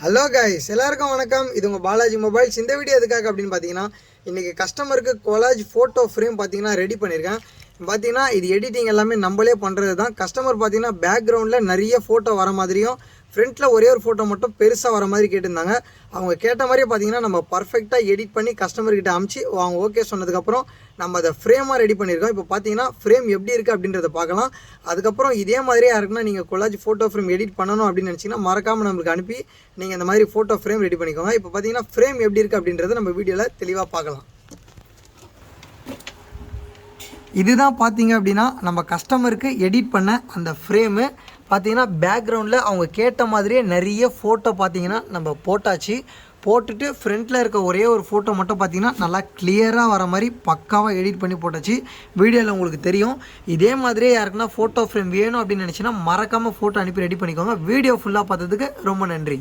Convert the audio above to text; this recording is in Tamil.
ஹலோ கைஸ், எல்லாருக்கும் வணக்கம். இது உங்கள் பாலாஜி மொபைல்ஸ். இந்த வீடியோ எதுக்காக அப்படின்னு பார்த்தீங்கன்னா, இன்றைக்கி கஸ்டமருக்கு கொலாஜ் ஃபோட்டோ ஃப்ரேம் பார்த்தீங்கன்னா ரெடி பண்ணியிருக்கேன். பார்த்தீங்கன்னா இது எடிட்டிங் எல்லாமே நம்மளே பண்ணுறது தான். கஸ்டமர் பார்த்தீங்கன்னா பேக்ரவுண்டில் நிறைய ஃபோட்டோ வர மாதிரியும் ஃப்ரண்ட்டில் ஒரே ஒரு ஃபோட்டோ மட்டும் பெருசாக வர மாதிரி கேட்டிருந்தாங்க. அவங்க கேட்ட மாதிரியே பார்த்தீங்கன்னா நம்ம பர்ஃபெக்டாக எடிட் பண்ணி கஸ்டமர்கிட்ட அமுச்சு அவங்க ஓகே சொன்னதுக்கப்புறம் நம்ம அதை ஃப்ரேமாக ரெடி பண்ணியிருக்கோம். இப்போ பார்த்தீங்கன்னா ஃப்ரேம் எப்படி இருக்குது அப்படின்றத பார்க்கலாம். அதுக்கப்புறம் இதே மாதிரியே யாருக்குன்னா நீங்கள் கொலாஜ் ஃபோட்டோ ஃப்ரேம் எடிட் பண்ணணும் அப்படின்னு நினச்சிங்கன்னா மறக்காமல் நம்மளுக்கு அனுப்பி நீங்கள் இந்த மாதிரி ஃபோட்டோ ஃப்ரேம் ரெடி பண்ணிக்கோங்க. இப்போ பார்த்தீங்கன்னா ஃப்ரேம் எப்படி இருக்குது அப்படின்றத நம்ம வீடியோவில் தெளிவாக பார்க்கலாம். இதுதான் பார்த்தீங்க அப்படின்னா நம்ம கஸ்டமருக்கு எடிட் பண்ண அந்த ஃப்ரேமு. பார்த்தீங்கன்னா பேக்ரவுண்டில் அவங்க கேட்ட மாதிரியே நிறைய ஃபோட்டோ பார்த்தீங்கன்னா நம்ம போட்டாச்சு. போட்டுட்டு ஃப்ரண்ட்டில் இருக்க ஒரே ஒரு ஃபோட்டோ மட்டும் பார்த்தீங்கன்னா நல்லா கிளியராக வர மாதிரி பக்காவாக எடிட் பண்ணி போட்டாச்சு. வீடியோவில் உங்களுக்கு தெரியும். இதே மாதிரியே யாருக்குன்னா ஃபோட்டோ ஃப்ரேம் வேணும் அப்படின்னு நினச்சின்னா மறக்காமல் ஃபோட்டோ அனுப்பி ரெடி பண்ணிக்கோங்க. வீடியோ ஃபுல்லாக பார்த்ததுக்கு ரொம்ப நன்றி.